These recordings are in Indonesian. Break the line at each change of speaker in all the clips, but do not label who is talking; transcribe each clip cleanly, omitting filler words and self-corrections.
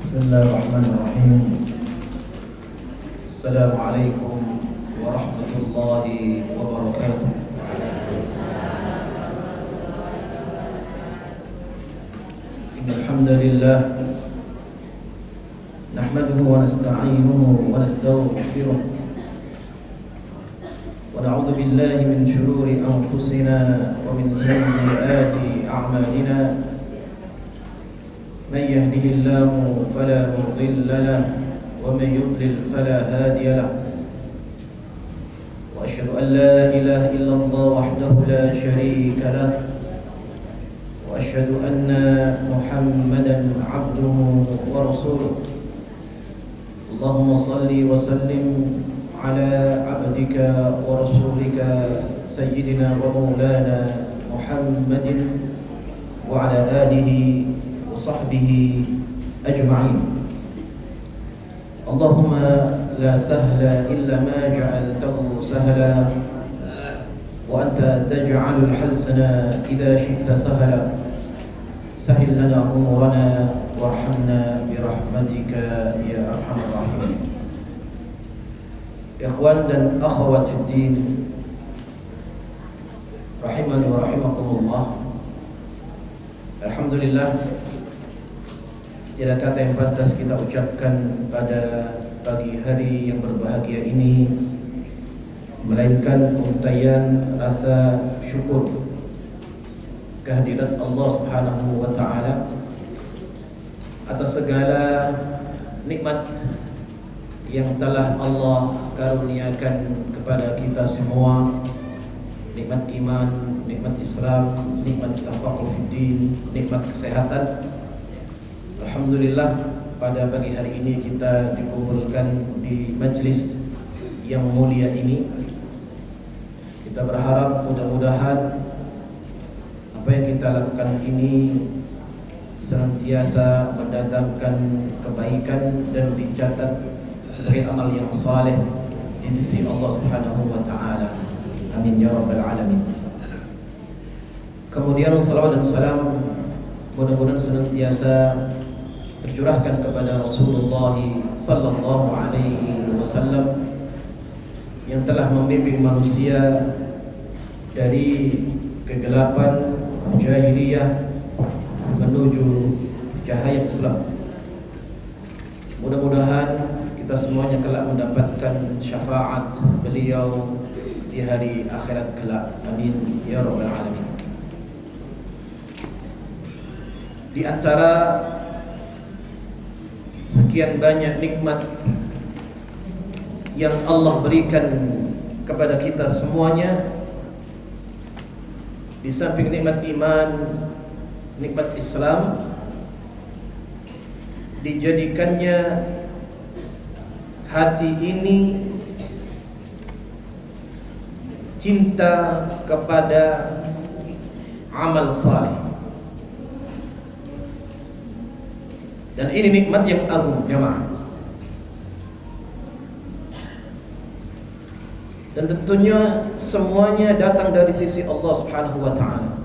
Bismillahirrahmanirrahim. Assalamualaikum warahmatullahi wabarakatuh. Innal hamdalillah nahmaduhu wa nasta'inuhu wa nastaghfiruh wa na'udzu billahi min shururi anfusina wa min sayyiati a'malina. من يهده الله فلا مضل له ومن يضلل فلا هادي له وأشهد أن لا إله إلا الله وحده لا شريك له وأشهد أن محمدا عبده ورسوله. اللهم صل وسلم على عبدك ورسولك سيدنا ومولانا محمد وعلى آله وصحبه أجمعين. اللهم لا سهل إلا ما جعلته سهلا وأنت تجعل الحزن إذا شئت سهلا. سهل لنا أمورنا وارحمنا برحمتك يا أرحم الراحمين. إخوان dan akhwat fi din, rahimani wa rahimakumullah. Alhamdulillah, tiada kata yang pantas kita ucapkan pada pagi hari yang berbahagia ini melainkan untayan rasa syukur kehadirat Allah Subhanahu wa taala atas segala nikmat yang telah Allah karuniakan kepada kita semua. Nikmat iman, nikmat Islam, nikmat tafaqquh fid din, nikmat kesehatan. Alhamdulillah, pada pagi hari ini kita dikumpulkan di majlis yang mulia ini. Kita berharap mudah-mudahan apa yang kita lakukan ini senantiasa mendatangkan kebaikan dan dicatat sebagai amal yang saleh di sisi Allah Subhanahu wa taala. Amin ya rabbal alamin. Kemudian salawat dan salam mudah-mudahan senantiasa tercurahkan kepada Rasulullah sallallahu alaihi wasallam yang telah membimbing manusia dari kegelapan jahiliyah menuju cahaya Islam. Mudah-mudahan kita semuanya kelak mendapatkan syafaat beliau di hari akhirat kelak. Amin ya rabbal alamin. Di antara sekian banyak nikmat yang Allah berikan kepada kita semuanya, di samping nikmat iman, nikmat Islam, dijadikannya hati ini cinta kepada amal saleh. Dan ini nikmat yang agung, jemaah. Dan tentunya semuanya datang dari sisi Allah Subhanahu wa taala.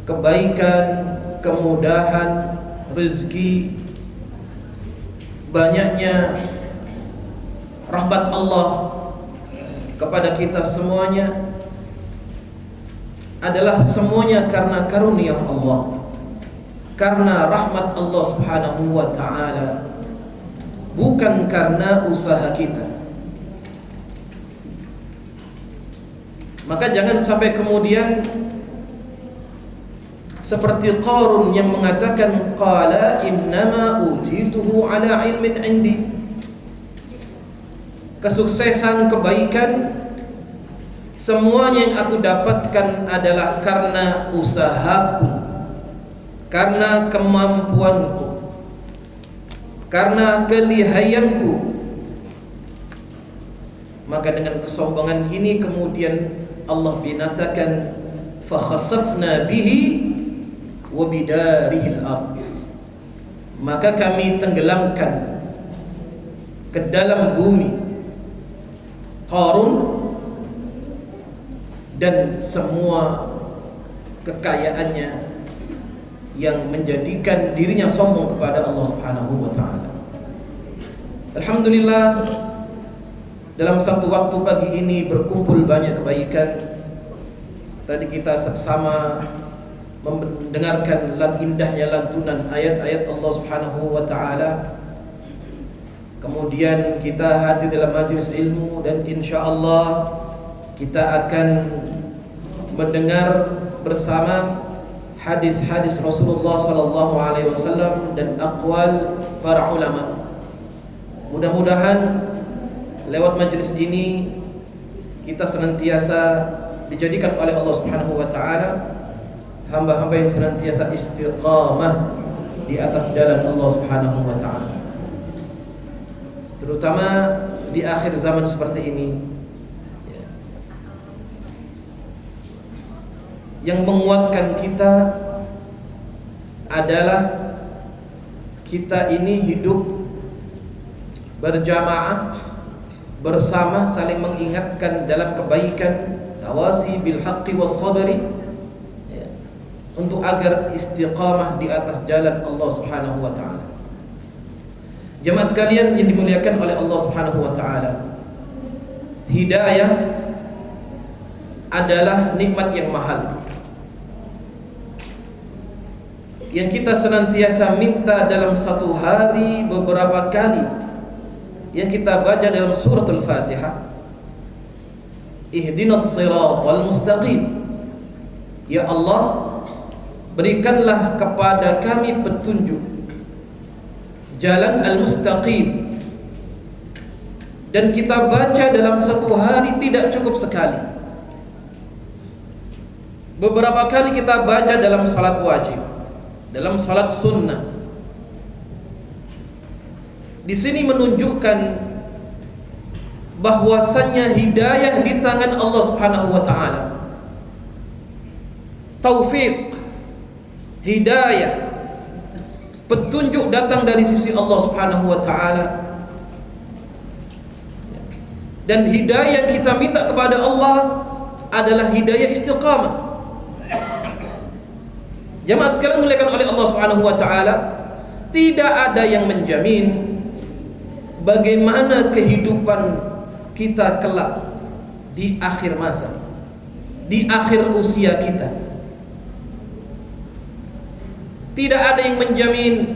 Kebaikan, kemudahan, rezeki, banyaknya rahmat Allah kepada kita semuanya adalah semuanya karena karunia Allah, karena rahmat Allah Subhanahu wa taala, bukan karena usaha kita. Maka jangan sampai kemudian seperti Qarun yang mengatakan qala innama utituhu ala ilmin indi. Kesuksesan, kebaikan, semuanya yang aku dapatkan adalah karena usahaku, karena kemampuanku, karena kelihayanku. Maka dengan kesombongan ini kemudian Allah binasakan, fa khasafna bihi wa bidarihil ard. Maka kami tenggelamkan ke dalam bumi Qarun dan semua kekayaannya yang menjadikan dirinya sombong kepada Allah Subhanahu wa taala. Alhamdulillah, dalam satu waktu pagi ini berkumpul banyak kebaikan. Tadi kita sama mendengarkan indahnya lantunan ayat-ayat Allah Subhanahu wa taala. Kemudian kita hadir dalam majelis ilmu dan insyaallah kita akan mendengar bersama hadis-hadis Rasulullah sallallahu alaihi wasallam dan aqwal para ulama. Mudah-mudahan lewat majelis ini kita senantiasa dijadikan oleh Allah Subhanahu wa taala hamba-hamba yang senantiasa istiqamah di atas jalan Allah Subhanahu wa taala. Terutama di akhir zaman seperti ini. Yang menguatkan kita adalah kita ini hidup berjamaah bersama, saling mengingatkan dalam kebaikan, tawasi bil haqqi was sabri, untuk agar istiqamah di atas jalan Allah Subhanahu wa taala. Jemaah sekalian yang dimuliakan oleh Allah Subhanahu wa taala, hidayah adalah nikmat yang mahal yang kita senantiasa minta dalam satu hari beberapa kali, yang kita baca dalam suratul Fatihah, ihdinas siratal mustaqim. Ya Allah, berikanlah kepada kami petunjuk jalan al-mustaqim. Dan kita baca dalam satu hari tidak cukup sekali. Beberapa kali kita baca dalam salat wajib, dalam salat sunnah. Di sini menunjukkan bahwasannya hidayah di tangan Allah Subhanahu wa taala. Taufik, hidayah, petunjuk datang dari sisi Allah Subhanahu wa taala. Dan hidayah yang kita minta kepada Allah adalah hidayah istiqamah. Jemaah sekalian dimuliakan oleh Allah Subhanahu wa taala, tidak ada yang menjamin bagaimana kehidupan kita kelak di akhir masa, di akhir usia kita. Tidak ada yang menjamin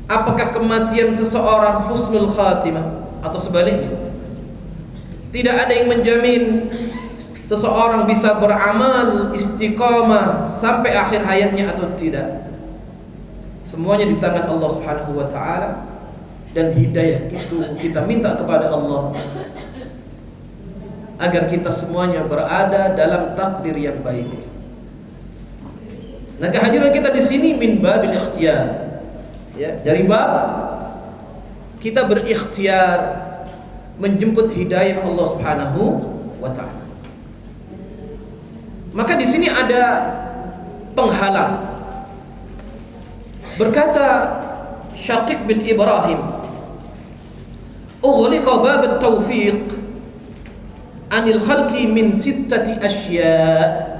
apakah kematian seseorang husnul khatimah atau sebaliknya. Tidak ada yang menjamin seseorang bisa beramal istiqamah sampai akhir hayatnya atau tidak. Semuanya di tangan Allah Subhanahu wa taala. Dan hidayah itu kita minta kepada Allah agar kita semuanya berada dalam takdir yang baik. Nah, kehadiran kita di sini min babil ikhtiyar, ya, dari bab kita berikhtiar menjemput hidayah Allah Subhanahu wa taala. Maka di sini ada penghalang. Berkata Syaqiq bin Ibrahim, ughliqa bab at-tawfiq anil khalqi min sittati asya'.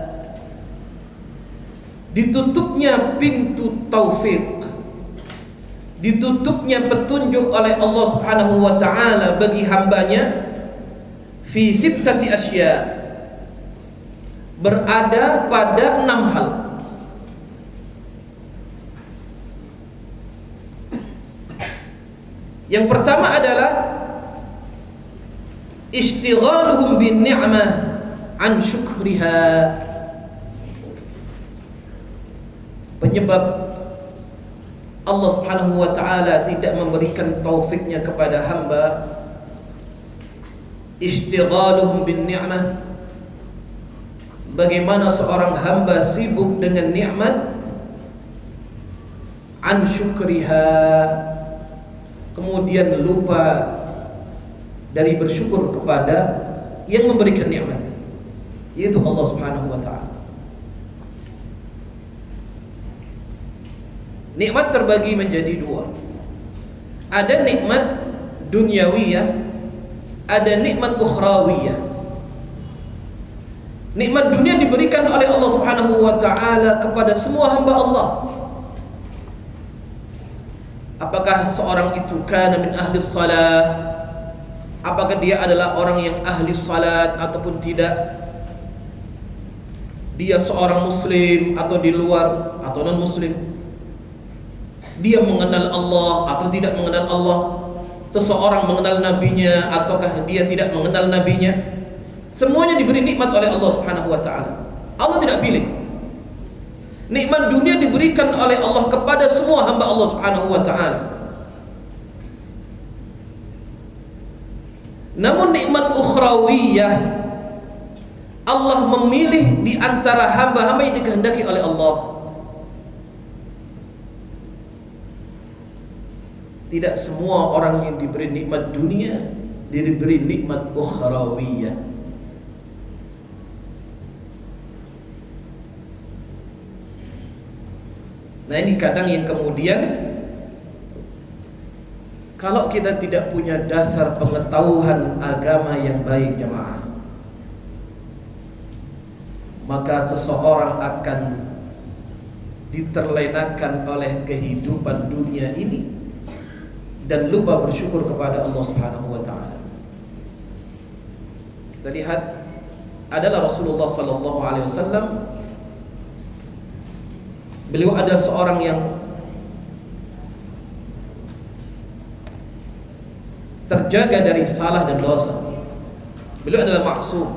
Ditutupnya pintu taufik, ditutupnya petunjuk oleh Allah Subhanahu wa taala bagi hambanya fi sittati asya', berada pada 6 hal. Yang pertama adalah ishtighaluhum bin ni'mah an syukriha. Penyebab Allah Subhanahu wa taala tidak memberikan taufiknya kepada hamba, ishtighaluhum bin ni'mah, bagaimana seorang hamba sibuk dengan nikmat, an syukriha, kemudian lupa dari bersyukur kepada yang memberikan nikmat, yaitu Allah Subhanahu wa taala. Nikmat terbagi menjadi 2. Ada nikmat dunyawiyah, ada nikmat ukhrawiyah. Nikmat dunia diberikan oleh Allah Subhanahu wa taala kepada semua hamba Allah. Apakah seorang itu kana min ahli salat? Apakah dia adalah orang yang ahli salat ataupun tidak? Dia seorang muslim atau di luar atau non muslim? Dia mengenal Allah atau tidak mengenal Allah? Seseorang mengenal nabinya ataukah dia tidak mengenal nabinya? Semuanya diberi nikmat oleh Allah Subhanahu wa taala. Allah tidak pilih. Nikmat dunia diberikan oleh Allah kepada semua hamba Allah Subhanahu wa taala. Namun nikmat ukhrawiyah Allah memilih di antara hamba-hamba yang dikehendaki oleh Allah. Tidak semua orang yang diberi nikmat dunia diberi nikmat ukhrawiyah. Nah, ini kadang yang kemudian kalau kita tidak punya dasar pengetahuan agama yang baik jemaah, maka seseorang akan diterlenakan oleh kehidupan dunia ini dan lupa bersyukur kepada Allah Subhanahu wa taala. Kita lihat adalah Rasulullah sallallahu alaihi wasallam. Beliau adalah seorang yang terjaga dari salah dan dosa. Beliau adalah maksum.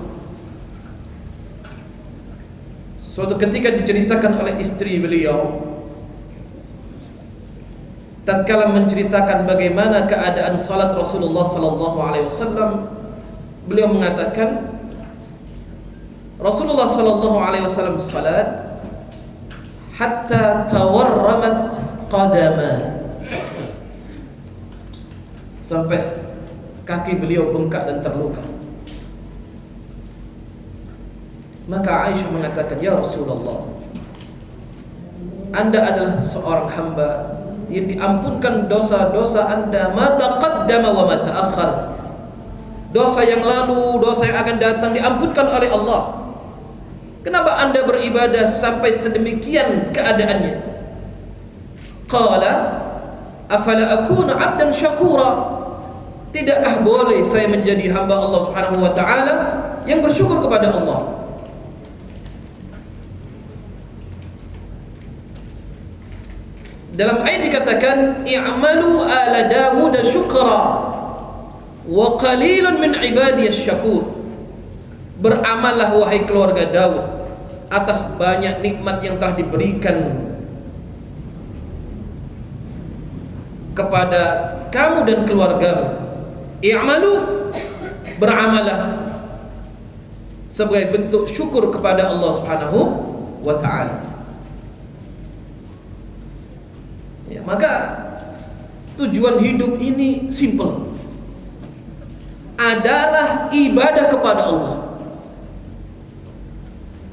Suatu ketika diceritakan oleh istri beliau, tatkala menceritakan bagaimana keadaan salat Rasulullah sallallahu alaihi wasallam, beliau mengatakan Rasulullah sallallahu alaihi wasallam salat hatta tawarramat qadama, sampai kaki beliau bengkak dan terluka. Maka Aisyah mengatakan, ya Rasulullah, Anda adalah seorang hamba yang diampunkan dosa-dosa Anda, ma taqaddama wa ma ta'akhkhar. Dosa yang lalu, dosa yang akan datang diampunkan oleh Allah. Kenapa Anda beribadah sampai sedemikian keadaannya? Qala afala akuna 'abdan syakura. Tidakkah boleh saya menjadi hamba Allah Subhanahu wa taala yang bersyukur kepada Allah? Dalam ayat dikatakan i'malu ala Dawud syukra wa qalilun min ibadiyasy syakur. Beramallah wahai keluarga Daud atas banyak nikmat yang telah diberikan kepada kamu dan keluargamu. I'malu, beramalah sebagai bentuk syukur kepada Allah Subhanahu wa taala. Ya, maka tujuan hidup ini simple, adalah ibadah kepada Allah.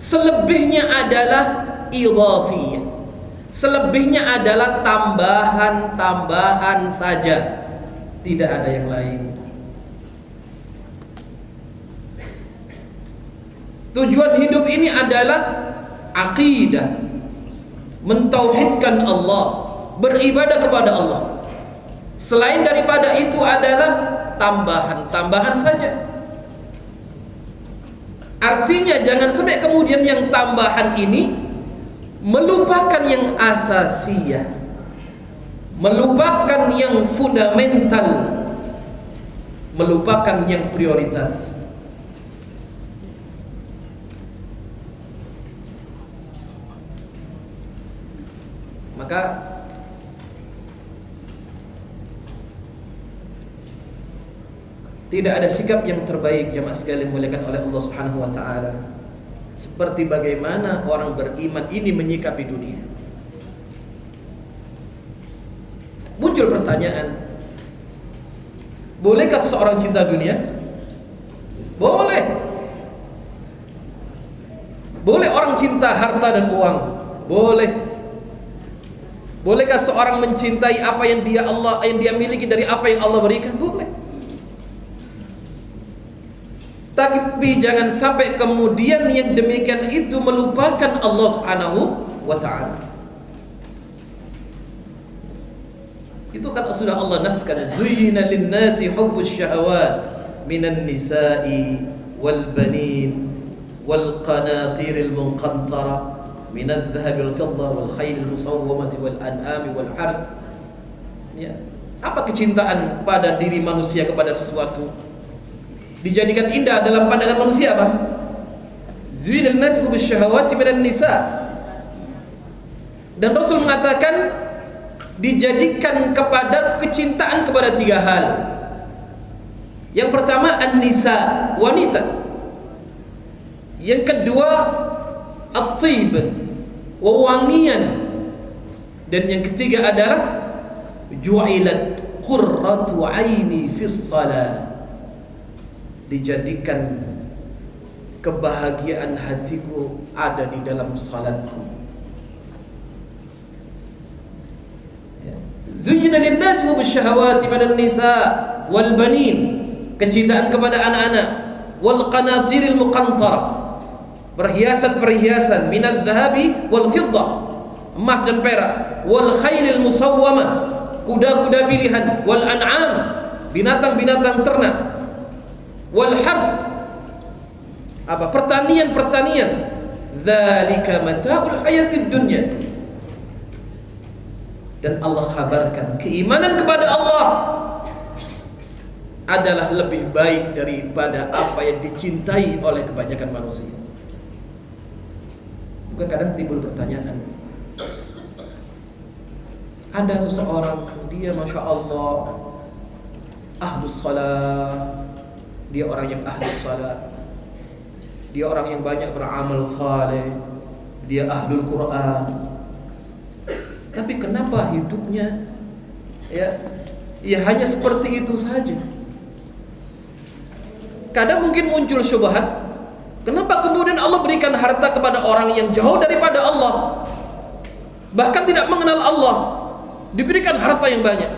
Selebihnya adalah idhafiyah, selebihnya adalah tambahan-tambahan saja, tidak ada yang lain. Tujuan hidup ini adalah aqidah, mentauhidkan Allah, beribadah kepada Allah. Selain daripada itu adalah tambahan-tambahan saja. Artinya jangan sampai kemudian yang tambahan ini melupakan yang asasiyah, melupakan yang fundamental, melupakan yang prioritas. Maka tidak ada sikap yang terbaik jemaah sekalian dimuliakan oleh Allah Subhanahu wa taala seperti bagaimana orang beriman ini menyikapi dunia. Muncul pertanyaan, bolehkah seseorang cinta dunia? Boleh. Boleh orang cinta harta dan uang? Boleh. Bolehkah seorang mencintai apa yang dia miliki dari apa yang Allah berikan? Boleh. Tapi jangan sampai kemudian yang demikian itu melupakan Allah Subhanahu wa taala. Itu Itu kan sudah Allah naskan, zuyyina lin-nasi hubbus syahawat minan nisa'i wal banin wal qanatiril muqantara minadh dhahabi wal fidda wal khaylil musawwamati wal an'ami wal harth. Ya. Apa kecintaan pada diri manusia kepada sesuatu dijadikan indah dalam pandangan manusia apa? Zuyyina lin-nasi hubbus syahawati minan nisa'. Dan Rasul mengatakan dijadikan kepada kecintaan kepada 3 hal. Yang pertama an-nisa, wanita. Yang kedua at-tib, wewangian. Dan yang ketiga adalah ju'ilat qurratu 'aini fis shalah. Dijadikan kebahagiaan hatiku ada di dalam salatku. Zuyyina lin-nas hubbus syahawati minan nisa wal banin, kecintaan kepada anak-anak, wal qanatiril muqantara, perhiasan-perhiasan, minadh dhahabi wal fidda, emas dan perak, wal khailil musawwamah, kuda-kuda pilihan, wal an'am, binatang-binatang ternak, wal harth, apa? Pertanian-pertanian. Dzalika mata'ul hayatid dunya. Dan Allah kabarkan keimanan kepada Allah adalah lebih baik daripada apa yang dicintai oleh kebanyakan manusia. Bukan kadang timbul pertanyaan, ada seseorang dia Masya Allah ahlus salat, dia orang yang ahlus salat, dia orang yang banyak beramal saleh, dia ahlul Quran, tapi kenapa hidupnya ya hanya seperti itu saja? Kadang mungkin muncul syubhat, kenapa kemudian Allah berikan harta kepada orang yang jauh daripada Allah, bahkan tidak mengenal Allah, diberikan harta yang banyak.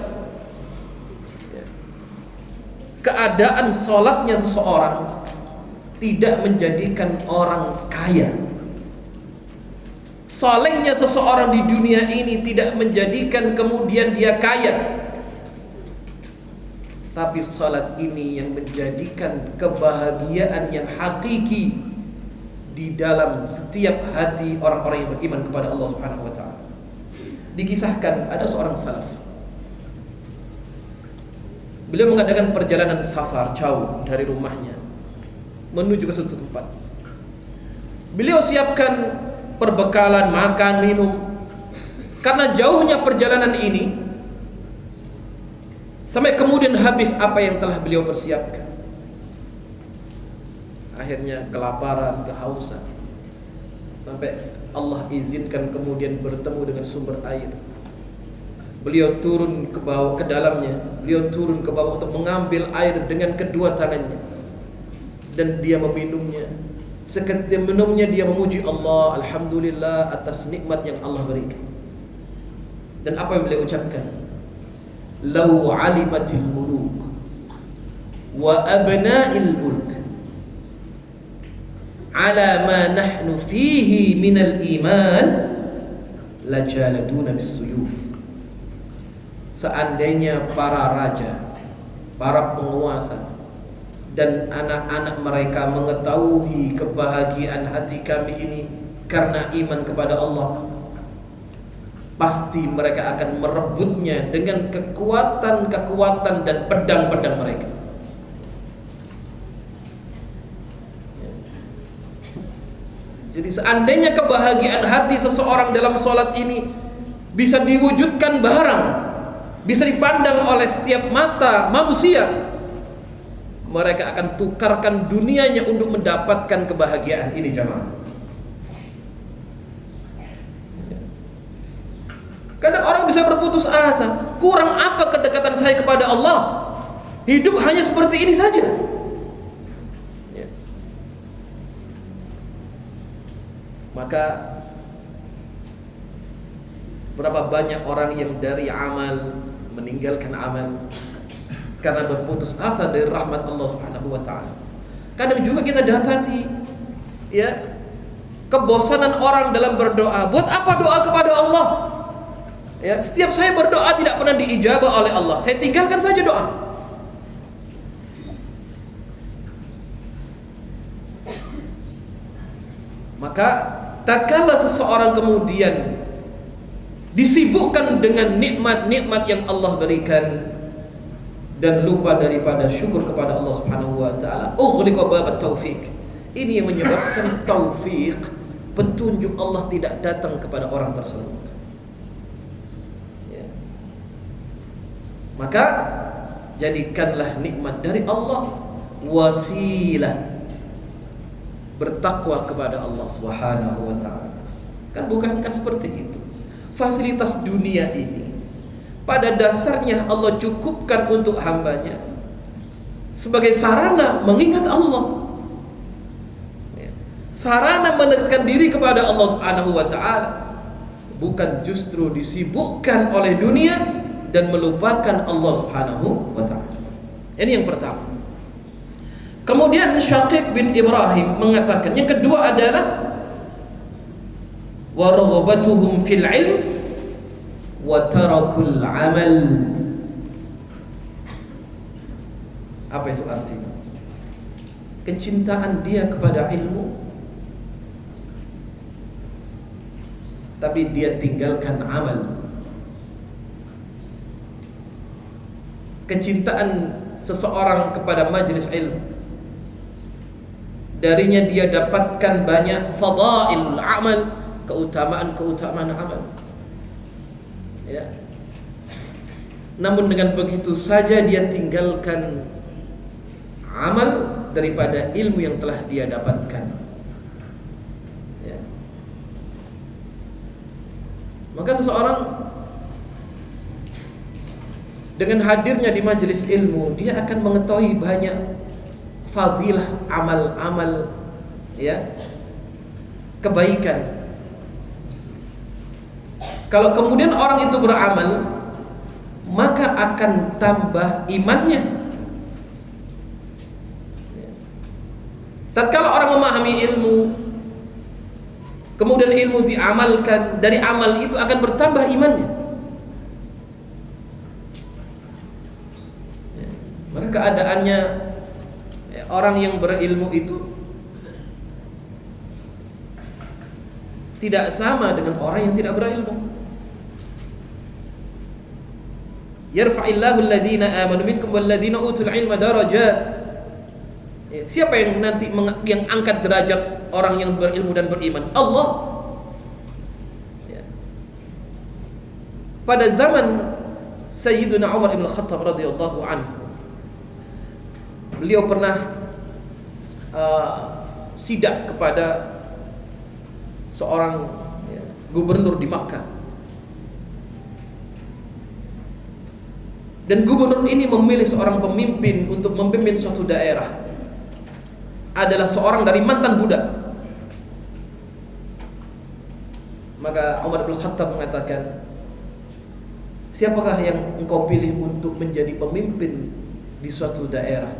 Keadaan sholatnya seseorang tidak menjadikan orang kaya. Salehnya seseorang di dunia ini tidak menjadikan kemudian dia kaya. Tapi salat ini yang menjadikan kebahagiaan yang hakiki di dalam setiap hati orang-orang yang beriman kepada Allah Subhanahu wa taala. Dikisahkan ada seorang salaf. Beliau mengadakan perjalanan safar jauh dari rumahnya menuju ke suatu tempat. Beliau siapkan perbekalan, makan, minum. Karena jauhnya perjalanan ini, sampai kemudian habis apa yang telah beliau persiapkan. Akhirnya kelaparan, kehausan, sampai Allah izinkan kemudian bertemu dengan sumber air. Beliau turun ke bawah, ke dalamnya. Beliau turun ke bawah untuk mengambil air dengan kedua tangannya, dan dia meminumnya. Seketika minumnya dia memuji Allah, alhamdulillah atas nikmat yang Allah berikan. Dan apa yang beliau ucapkan? Lau alimatil muluk wa abna'il mulk ala ma nahnu fihi minal iman lajaladuna bisuyuf. Seandainya para raja, para penguasa dan anak-anak mereka mengetahui kebahagiaan hati kami ini karena iman kepada Allah, pasti mereka akan merebutnya dengan kekuatan-kekuatan dan pedang-pedang mereka. Jadi seandainya kebahagiaan hati seseorang dalam sholat ini bisa diwujudkan barang, bisa dipandang oleh setiap mata manusia, mereka akan tukarkan dunianya untuk mendapatkan kebahagiaan ini, jamaah. Kadang orang bisa berputus asa, kurang apa kedekatan saya kepada Allah? Hidup hanya seperti ini saja. Maka berapa banyak orang yang dari amal meninggalkan amal karena berputus asa dari rahmat Allah Subhanahu wa taala. Kadang juga kita dapati kebosanan orang dalam berdoa. Buat apa doa kepada Allah? Ya, setiap saya berdoa tidak pernah diijabah oleh Allah, saya tinggalkan saja doa. Maka tatkala seseorang kemudian disibukkan dengan nikmat-nikmat yang Allah berikan dan lupa daripada syukur kepada Allah Subhanahu wa taala, ughliqa babat taufik. Ini yang menyebabkan taufik, petunjuk Allah tidak datang kepada orang tersebut. Ya. Maka jadikanlah nikmat dari Allah wasilah bertakwa kepada Allah Subhanahu wa taala. Kan bukankah seperti itu? Fasilitas dunia ini pada dasarnya Allah cukupkan untuk hambanya sebagai sarana mengingat Allah, sarana mendekatkan diri kepada Allah Subhanahu wa taala, bukan justru disibukkan oleh dunia dan melupakan Allah Subhanahu wa taala. Ini yang pertama. Kemudian Syaqiq bin Ibrahim mengatakan, yang kedua adalah wa raghbatuhum fil ilm wa tarakul amal. Apa itu artinya? Kecintaan dia kepada ilmu, tapi dia tinggalkan amal. Kecintaan seseorang kepada majelis ilmu, darinya dia dapatkan banyak fadail amal, keutamaan amal. Ya. Namun dengan begitu saja dia tinggalkan amal daripada ilmu yang telah dia dapatkan. Ya. Maka seseorang dengan hadirnya di majelis ilmu, dia akan mengetahui banyak fadilah amal-amal, ya, kebaikan. Kalau kemudian orang itu beramal, maka akan tambah imannya. Tatkala orang memahami ilmu, kemudian ilmu diamalkan, dari amal itu akan bertambah imannya. Maka keadaannya orang yang berilmu itu tidak sama dengan orang yang tidak berilmu. Yarfa'illahu alladhina amanu minkum walladhina utul ilma darajat. Siapa yang nanti yang angkat derajat orang yang berilmu dan beriman? Allah. Ya. Pada zaman Sayyidina Umar bin Khattab radhiyallahu anhu, beliau pernah sidak kepada seorang gubernur di Makkah. Dan gubernur ini memilih seorang pemimpin untuk memimpin suatu daerah, adalah seorang dari mantan budak. Maka Umar bin Khattab mengatakan, siapakah yang engkau pilih untuk menjadi pemimpin di suatu daerah?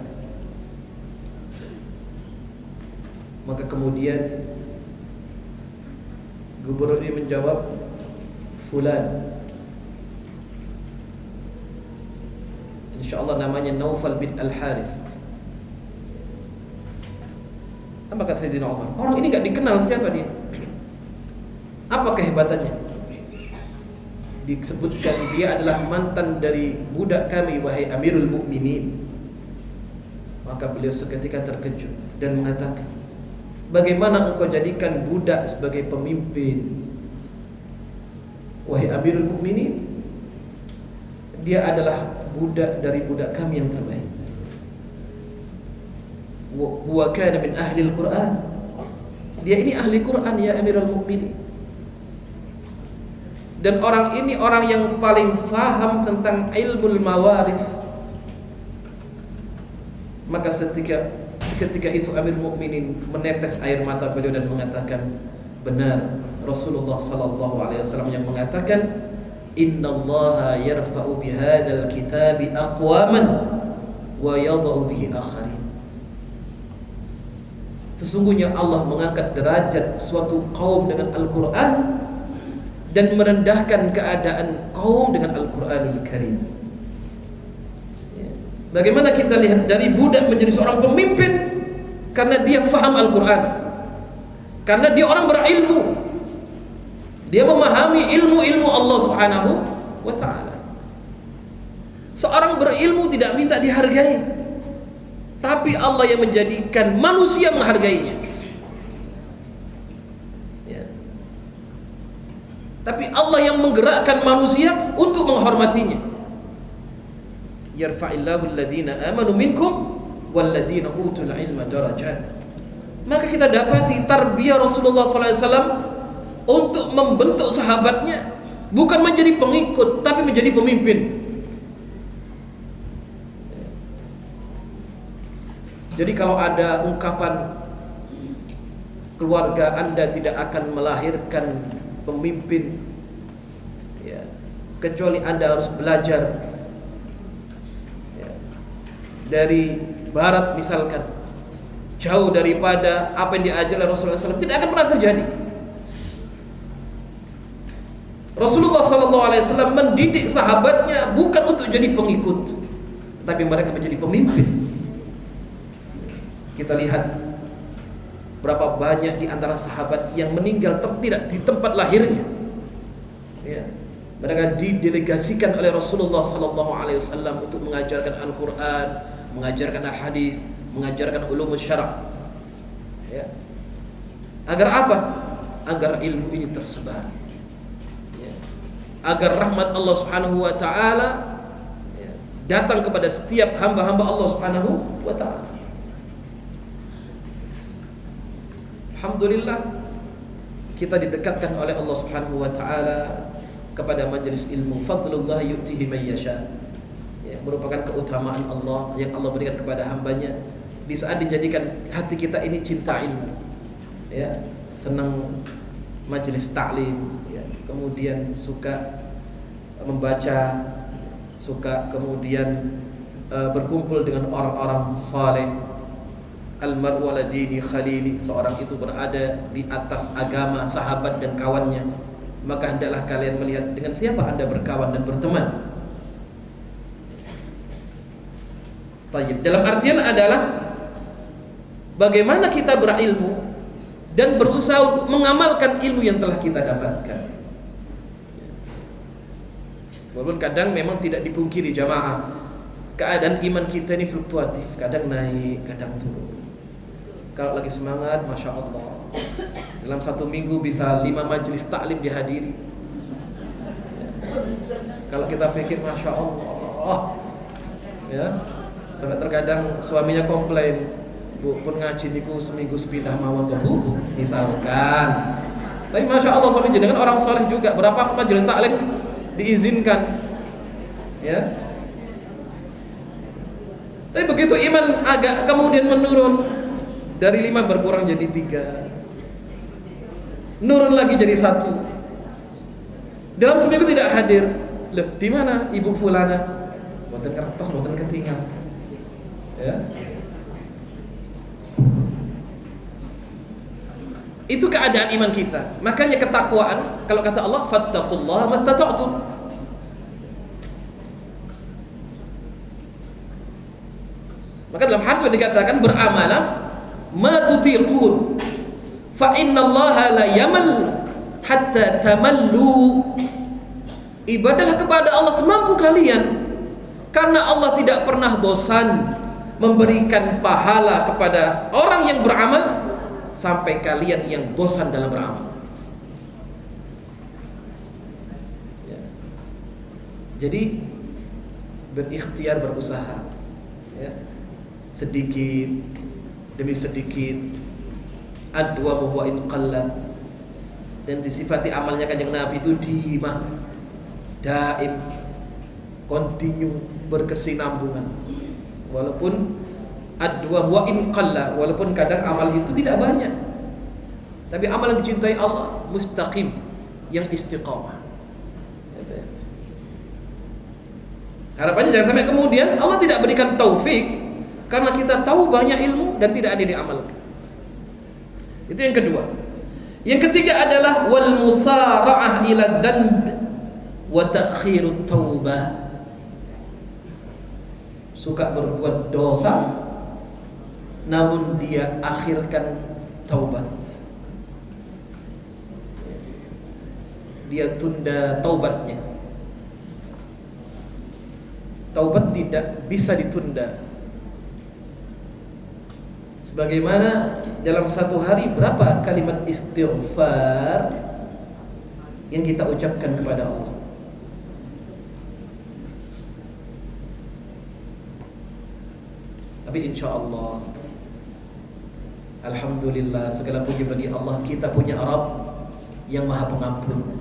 Maka kemudian gubernur ini menjawab, fulan. InsyaAllah namanya Naufal bin Al-Harith. Apa kata Sayyidina Umar? Orang ini gak dikenal siapa dia. Apa kehebatannya? Disebutkan dia adalah mantan dari budak kami, wahai Amirul Mukminin. Maka beliau seketika terkejut dan mengatakan, bagaimana engkau jadikan budak sebagai pemimpin, wahai Amirul Mukminin? Dia adalah budak dari budak kami yang terbaik. Huwa kana min ahli al-Quran. Dia ini ahli Quran ya Amirul Mukminin. Dan orang ini orang yang paling faham tentang ilmu mawarif. Maka ketika itu Amirul Mukminin menetes air mata beliau dan mengatakan, benar Rasulullah sallallahu alaihi wasallam yang mengatakan, innallaha yarfa'u bihadzal kitabi aqwaman wa yadh'u bihi akharin. Sesungguhnya Allah mengangkat derajat suatu kaum dengan Al-Quran dan merendahkan keadaan kaum dengan Al-Quranul Karim. Bagaimana kita lihat dari budak menjadi seorang pemimpin karena dia faham Al-Quran, karena dia orang berilmu, dia memahami ilmu-ilmu Allah Subhanahu wa ta'ala. Seorang berilmu tidak minta dihargai, tapi Allah yang menjadikan manusia menghargainya. Tapi Allah yang menggerakkan manusia untuk menghormatinya. Yarfa'illahu alladhina amanu minkum walladhina utul ilma darajat. Maka kita dapati tarbiyah Rasulullah SAW untuk membentuk sahabatnya bukan menjadi pengikut, tapi menjadi pemimpin. Jadi kalau ada ungkapan keluarga Anda tidak akan melahirkan pemimpin, ya, kecuali Anda harus belajar, ya, dari Barat misalkan, jauh daripada apa yang diajar oleh Rasulullah SAW, tidak akan pernah terjadi. Rasulullah SAW mendidik sahabatnya bukan untuk jadi pengikut, tapi mereka menjadi pemimpin. Kita lihat berapa banyak di antara sahabat yang meninggal tidak di tempat lahirnya, ya. Mereka didelegasikan oleh Rasulullah SAW untuk mengajarkan Al-Quran, mengajarkan Al-Hadis, mengajarkan ulumus syara', ya. Agar apa? Agar ilmu ini tersebar, ya. Agar rahmat Allah Subhanahu wa ta'ala, ya, datang kepada setiap hamba-hamba Allah Subhanahu wa ta'ala. Alhamdulillah kita didekatkan oleh Allah Subhanahu wa ta'ala kepada majelis ilmu. Fadlullah yu'tihi man yasha, ya, merupakan keutamaan Allah yang Allah berikan kepada hambanya di saat dijadikan hati kita ini cinta ilmu, ya, senang majelis ta'lim, ya, kemudian suka membaca, suka kemudian berkumpul dengan orang-orang saleh. Al-mar'u ala dini khalili, seorang itu berada di atas agama sahabat dan kawannya. Maka hendaklah kalian melihat dengan siapa Anda berkawan dan berteman. Baik, dalam artian adalah bagaimana kita berilmu dan berusaha untuk mengamalkan ilmu yang telah kita dapatkan. Walaupun kadang memang tidak dipungkiri jamaah, keadaan iman kita ini fluktuatif, kadang naik, kadang turun. Kalau lagi semangat, Masya Allah, dalam satu minggu bisa 5 majelis taklim dihadiri. Kalau kita pikir Masya Allah, ya, sampai terkadang suaminya komplain, Bu, pun ngaji niku seminggu sepindah mawon ke buku, misalkan. Tapi Masya Allah, suami jenengan orang soleh juga, berapa majelis taklim diizinkan, ya. Tapi begitu iman agak kemudian menurun, dari 5 berkurang jadi 3, nurun lagi jadi 1. Dalam seminggu tidak hadir. Loh, di mana ibu fulana? Boten kertas, boten ketinggal, ya. Itu keadaan iman kita. Makanya ketakwaan, kalau kata Allah, fattaqullaha mastata'tum. Maka dalam hadis dikatakan beramalah ma tutiqun fa innallaha la yamal hatta tamallu. Ibadahlah kepada Allah semampu kalian, karena Allah tidak pernah bosan memberikan pahala kepada orang yang beramal sampai kalian yang bosan dalam beramal, ya. Jadi berikhtiar, berusaha, ya, sedikit demi sedikit, adwa wa in qalla. Dan disifati amalnya Kanjeng Nabi itu dimah, daim, kontinu, berkesinambungan. Walaupun adwa wa in qalla, walaupun kadang amal itu tidak banyak, tapi amal yang dicintai Allah mustaqim, yang istiqamah. Harapannya jangan sampai kemudian Allah tidak berikan taufik karena kita tahu banyak ilmu dan tidak ada diamalkan. Itu yang kedua. Yang ketiga adalah wal musara'ah ila dzanb wa ta'khirut taubah. Suka berbuat dosa namun dia akhirkan taubat. Dia tunda taubatnya. Taubat tidak bisa ditunda. Sebagaimana dalam satu hari berapa kalimat istighfar yang kita ucapkan kepada Allah. Tapi insya Allah, alhamdulillah, segala puji bagi Allah, kita punya Rabb yang Maha Pengampun.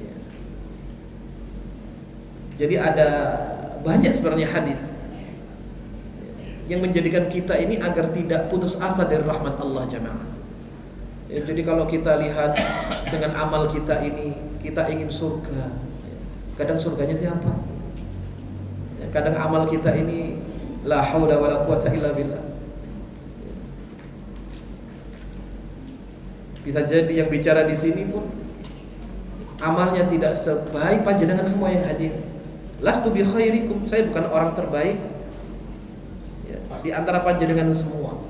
Ya. Jadi ada banyak sebenarnya hadis yang menjadikan kita ini agar tidak putus asa dari rahmat Allah jamaah. Ya, jadi kalau kita lihat dengan amal kita ini, kita ingin surga. Kadang surganya siapa? Ya, kadang amal kita ini la haula wala quwata illa billah. Bisa jadi yang bicara di sini pun amalnya tidak sebaik panjenengan semua yang hadir. Lastu bi khairikum, saya bukan orang terbaik ya, di antara panjenengan semua.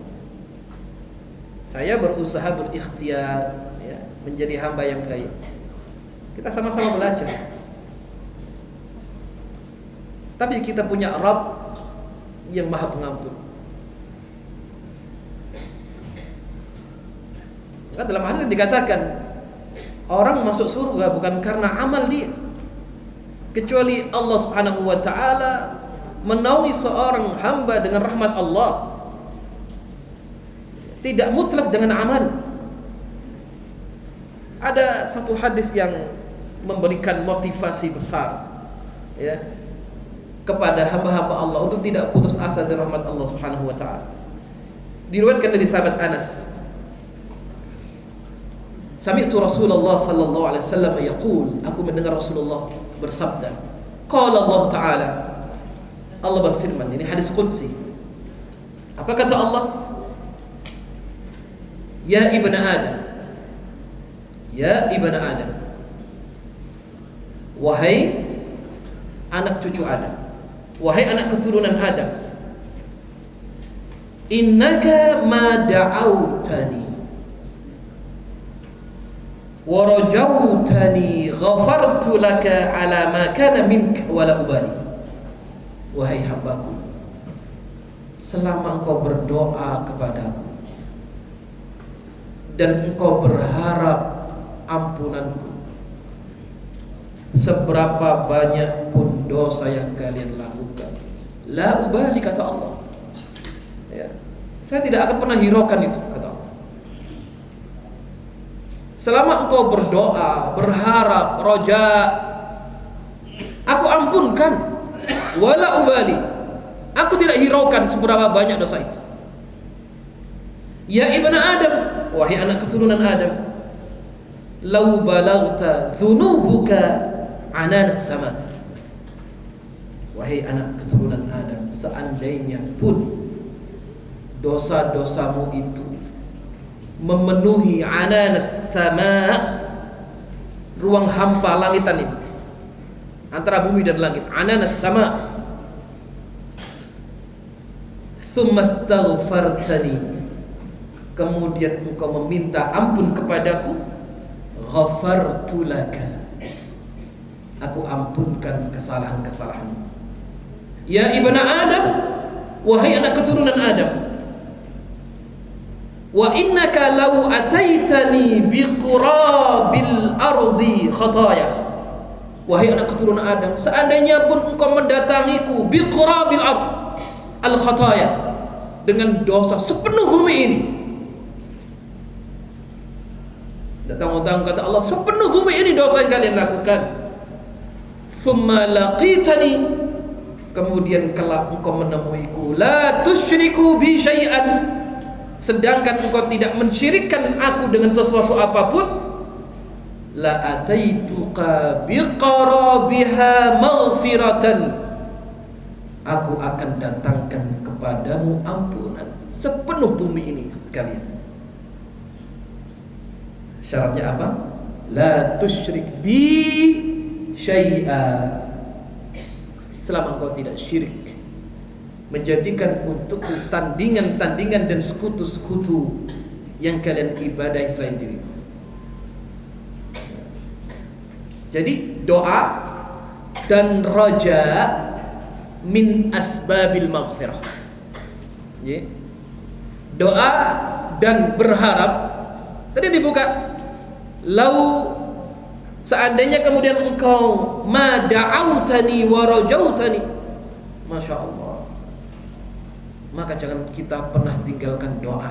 Saya berusaha berikhtiar ya, menjadi hamba yang baik. Kita sama-sama belajar. Tapi kita punya Rabb yang Maha Pengampun. Maka dalam hadis dikatakan orang masuk surga bukan karena amal dia, kecuali Allah Subhanahu wa taala menaungi seorang hamba dengan rahmat Allah. Tidak mutlak dengan amal. Ada satu hadis yang memberikan motivasi besar ya, kepada hamba-hamba Allah untuk tidak putus asa dari rahmat Allah Subhanahu wa taala. Diriwayatkan dari sahabat Anas, sami'tu Rasulullah sallallahu alaihi wasallam yaqul, aku mendengar Rasulullah bersabda, qala Allah taala, Allah berfirman, ini hadis qudsi. Apa kata Allah? Ya ibnu Adam, ya ibnu Adam, wahai anak cucu Adam, wahai anak keturunan Adam, innaka ma da'autani wa rajautani ghafartu laka ala ma kana minka wa la ubali. Wahai hambaku, selama engkau berdoa kepadaku dan engkau berharap ampunanku, seberapa banyak pun dosa yang kalian lakukan, la ubali, kata Allah ya, saya tidak akan pernah hiraukan itu, kata Allah. Selama engkau berdoa, berharap, roja, aku ampunkan, wala ubali, aku tidak hiraukan seberapa banyak dosa itu. Ya ibnu Adam, wahai anak keturunan Adam, lau balagta dhunubuka ananas sama, wahai anak keturunan Adam, seandainya pun dosa-dosamu itu memenuhi ananas sama, ruang hampa langitan ini, antara bumi dan langit, ananas sama, thumma astaghfartani, kemudian engkau meminta ampun kepadaku, ghafartu laka, aku ampunkan kesalahan-kesalahanmu. Ya ibnu Adam, wahai anak keturunan Adam, wa innaka law ataitani biqurabil ardi khataya, wahai anak keturunan Adam, seandainya pun engkau mendatangiku biqurabil ard al khataya, dengan dosa sepenuh bumi ini. Datang-datang kata Allah, sepenuh bumi ini dosa yang kalian lakukan. Thumma laqitani, kemudian kelak engkau menemuiku, la tusyriku bi syai'an, sedangkan engkau tidak mensyirikkan aku dengan sesuatu apapun, la ataituka biqarabiha maghfiratan, aku akan datangkan kepadamu ampunan sepenuh bumi ini sekalian. Syaratnya apa? La tusyrik bi syai'a. Selama engkau tidak syirik, menjadikan untukku tandingan-tandingan dan sekutu-sekutu yang kalian ibadahi selain dirimu. Jadi doa dan raja min asbabil maghfirah. Doa dan berharap tadi dibuka. Lau seandainya kemudian engkau ma da'autani wa rajautani, Masya Allah, maka jangan kita pernah tinggalkan doa.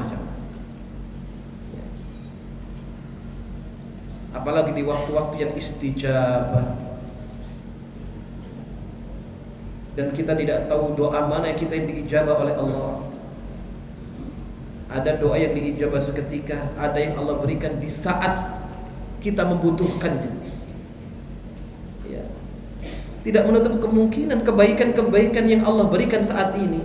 Apalagi di waktu-waktu yang istijabah, dan kita tidak tahu doa mana yang kita yang diijabah oleh Allah. Ada doa yang diijabah seketika, ada yang Allah berikan di saat kita membutuhkannya. Ya. Tidak menutup kemungkinan kebaikan-kebaikan yang Allah berikan saat ini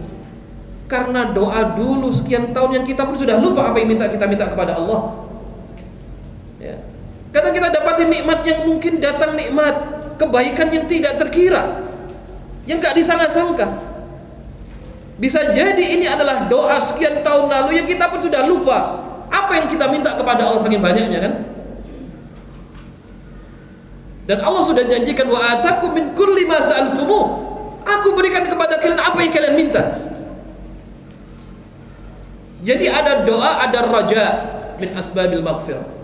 karena doa dulu sekian tahun yang kita pun sudah lupa apa yang kita minta kepada Allah. Ya. Kadang kita dapatin nikmat yang mungkin datang, nikmat kebaikan yang tidak terkira, yang gak disangka-sangka. Bisa jadi ini adalah doa sekian tahun lalu yang kita pun sudah lupa apa yang kita minta kepada Allah saking banyaknya, kan? Dan Allah sudah janjikan, wa atakum min kulli ma sa'altumuh, aku berikan kepada kalian apa yang kalian minta. Jadi ada doa, ada raja min asbabil maghfirah.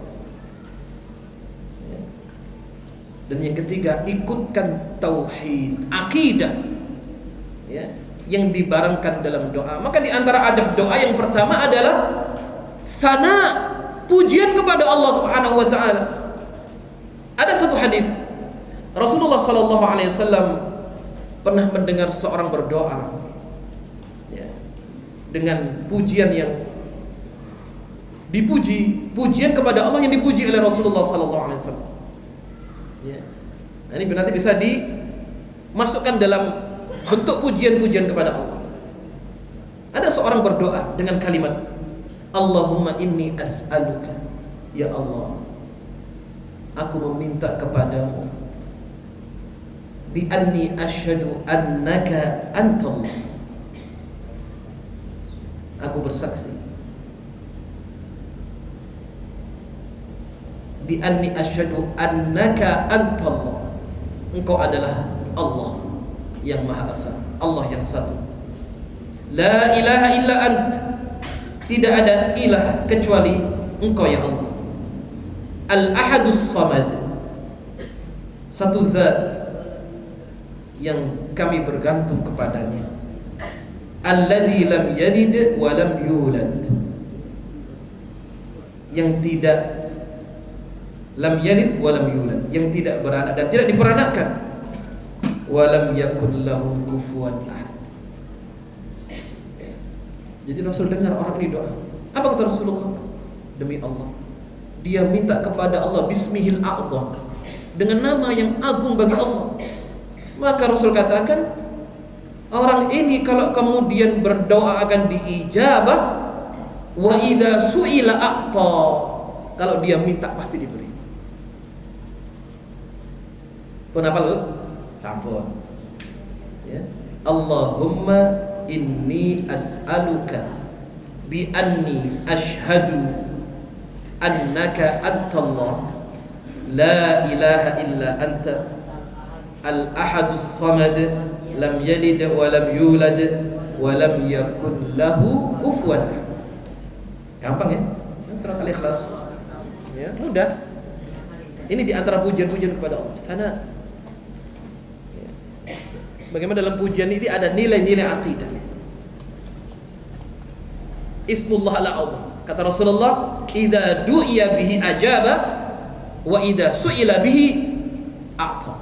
Dan yang ketiga, ikutkan tauhid, akidah, ya, yang dibarengkan dalam doa. Maka di antara adab doa yang pertama adalah sana, pujian kepada Allah Subhanahu wa taala. Ada satu hadis Rasulullah sallallahu alaihi wasallam pernah mendengar seorang berdoa, ya, dengan pujian yang dipuji, pujian kepada Allah yang dipuji oleh Rasulullah sallallahu alaihi wasallam. Ya. Nah, ini nanti bisa dimasukkan dalam bentuk pujian-pujian kepada Allah. Ada seorang berdoa dengan kalimat Allahumma inni as'aluka, ya Allah, aku meminta kepadamu, bi anni asyhadu annaka antallah, aku bersaksi, bi anni asyhadu annaka antallah, engkau adalah Allah yang Maha Esa, Allah yang satu. La ilaha illa ant, tidak ada ilah kecuali engkau ya Allah. Al-ahadus samad, satu zat yang kami bergantung kepadanya. Alladzi lam yalid wa lam yulad, yang tidak lam yalid wa lam yulad, yang tidak beranak dan tidak diperanakkan. Walam yakun lahu kufuwan ahad. Jadi Rasul dengar orang ini doa. Apa kata Rasulullah? Demi Allah, dia minta kepada Allah bismihil a'zam, dengan nama yang agung bagi Allah. Maka Rasul katakan, orang ini kalau kemudian berdoa akan diijabah. Wa idza su'ila a'ta, kalau dia minta pasti diberi. Kenapa lu? Sampun, ya. Allahumma inni as'aluka bi anni ashhadu annaka antallah la ilaha illa anta al-ahadus samad lam yalid wa lam yulad wa lam yakun lahu kufuwan. Gampang ya? Surah Al-Ikhlas. Ya, mudah. Ini di antara pujian-pujian kepada Allah. Sana. Bagaimana dalam pujian ini ada nilai-nilai akidah. Ismullah al-a'zam. Kata Rasulullah, "Idza du'iya bihi ajaba wa idza su'ila bihi a'ta."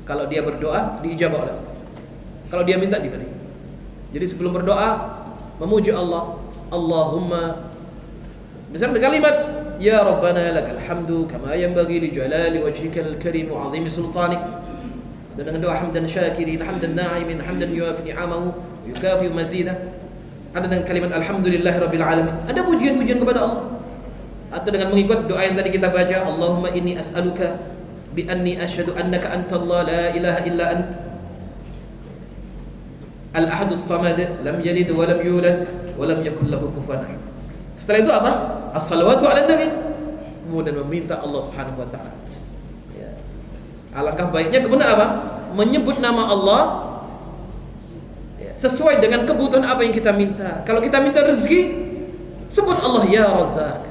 Kalau dia berdoa, diijabah oleh Allah. Kalau dia minta, diberi. Jadi sebelum berdoa, memuji Allah, Allahumma, misalnya kalimat ya Rabbana lakal hamdu kama yanbaghi li jalali wajhikal karim wa 'azimi sultanik. Dan dengan doa hamdan syakirin, hamdan na'imin, hamdan yuafi ni'amahu, yukafi mazidah. Ada dengan kalimat alhamdulillahi rabbil alamin. Ada pujian-pujian kepada Allah.
atau dengan mengikut doa yang tadi kita baca, Allahumma inni as'aluka bi anni asyhadu annaka antallah la ilaha illa ant al-ahadus samad lam yalid wa lam yulad wa lam yakul lahu kufuwan ahad. Setelah itu apa? As-salawatu ala nabi. Kemudian meminta Allah Subhanahu wa taala. Ya. Alangkah baiknya kemudian apa? Menyebut nama Allah ya, sesuai dengan kebutuhan apa yang kita minta. Kalau kita minta rezeki, sebut Allah ya Razzaq.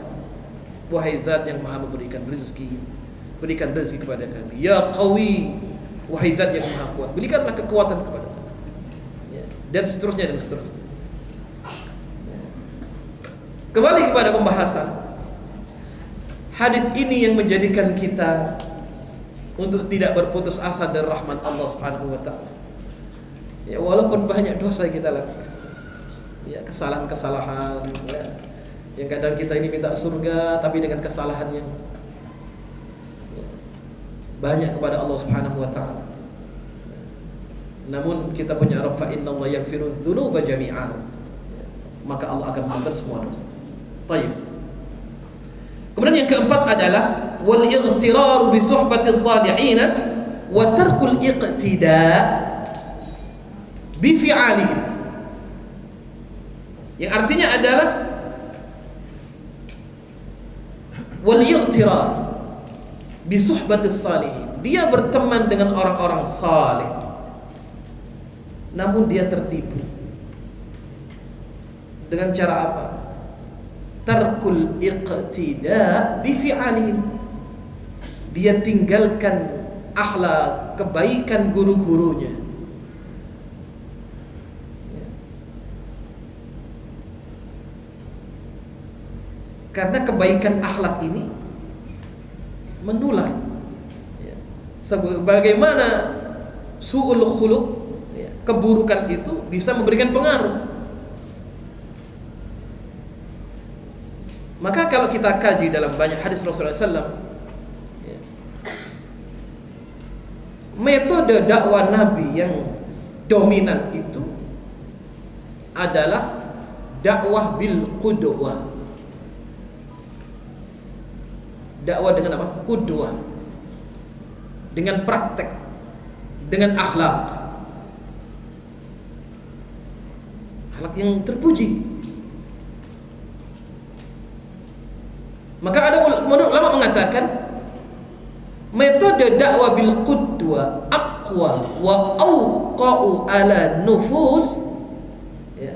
Wahai Zat yang Maha memberikan rezeki, berikan rezeki kepada kami. Ya Qawi, wahai Zat yang Maha kuat, berikanlah kekuatan kepada kami. Ya. Dan seterusnya dan seterusnya. Kembali kepada pembahasan hadis ini yang menjadikan kita untuk tidak berputus asa dari rahmat Allah Subhanahu wa taala. Ya, walaupun banyak dosa yang kita lakukan. Ya, kesalahan-kesalahan ya. Yang kadang kita ini minta surga tapi dengan kesalahan yang ya, banyak kepada Allah Subhanahu wa taala. Namun kita punya Rabb, fa innallaha yaghfiru dzunuba jami'an. Ya, maka Allah akan mengampuni semua dosa. Baik. Kemudian yang keempat adalah wal ightiraru bi suhbati shalihin wa tarkul iqtida' bi fi'alihim. Yang artinya adalah wal ightirar bi suhbati shalihin. Dia berteman dengan orang-orang saleh, namun dia tertipu. Dengan cara apa? Tarkul iqtida bi fi'alihim. Dia tinggalkan akhlak kebaikan guru-gurunya. Karena kebaikan akhlak ini menular. Sebagaimana su'ul khuluq, keburukan itu bisa memberikan pengaruh. Maka kalau kita kaji dalam banyak hadis Rasulullah SAW, metode dakwah Nabi yang dominan itu adalah dakwah bil qudwah. Dakwah dengan apa? Qudwah. Dengan praktek, dengan akhlak. Akhlak yang terpuji. Maka ada ulama mengatakan metode dakwah bil qudwah aqwa wa awqa'u ala nufus ya.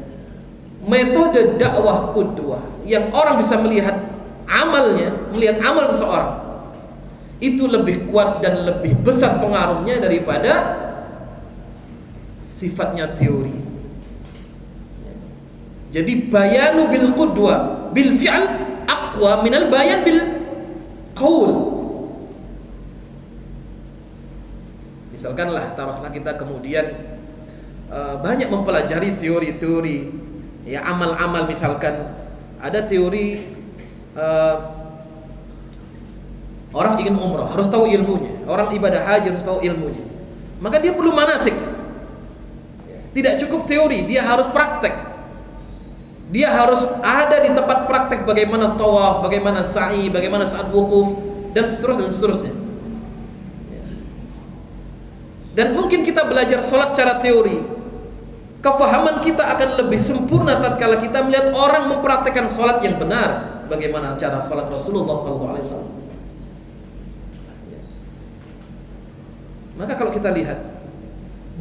Metode dakwah qudwah yang orang bisa melihat amalnya, melihat amal seseorang itu lebih kuat dan lebih besar pengaruhnya daripada sifatnya teori. Jadi bayanu bil qudwah bil fi'al aqwa minal bayan bil qaul. Misalkanlah taruhlah kita kemudian banyak mempelajari teori-teori ya amal-amal, misalkan ada teori orang ingin umrah harus tahu ilmunya, orang ibadah haji harus tahu ilmunya, maka dia perlu manasik. Tidak cukup teori, dia harus praktek. Dia harus ada di tempat praktek bagaimana tawaf, bagaimana sa'i, bagaimana saat wukuf, dan seterusnya dan seterusnya. Dan mungkin kita belajar sholat secara teori, kefahaman kita akan lebih sempurna tatkala kita melihat orang mempraktekkan sholat yang benar, bagaimana cara sholat Rasulullah SAW. Maka kalau kita lihat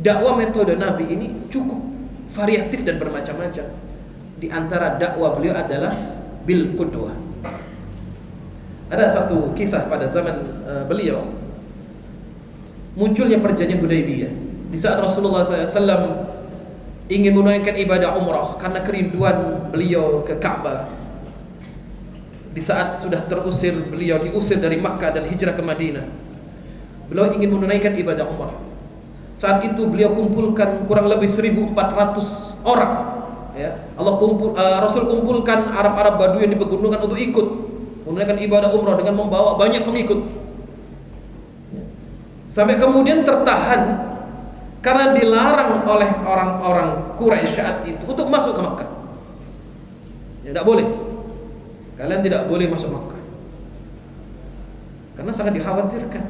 dakwah metode Nabi ini cukup variatif dan bermacam-macam. Di antara dakwah beliau adalah bil qudwah. Ada satu kisah pada zaman beliau munculnya perjanjian Hudaybiyah. Di saat Rasulullah SAW ingin menunaikan ibadah umrah karena kerinduan beliau ke Ka'bah. Di saat sudah terusir, beliau diusir dari Makkah dan hijrah ke Madinah, beliau ingin menunaikan ibadah umrah. Saat itu beliau kumpulkan kurang lebih 1.400 orang. Ya, Rasul kumpulkan Arab-Arab Baduy yang di pegunungan untuk ikut menunaikan ibadah umrah dengan membawa banyak pengikut. Sampai kemudian tertahan karena dilarang oleh orang-orang Quraisy saat itu untuk masuk ke Makkah. Ya, tidak boleh. Kalian tidak boleh masuk Makkah. karena sangat dikhawatirkan.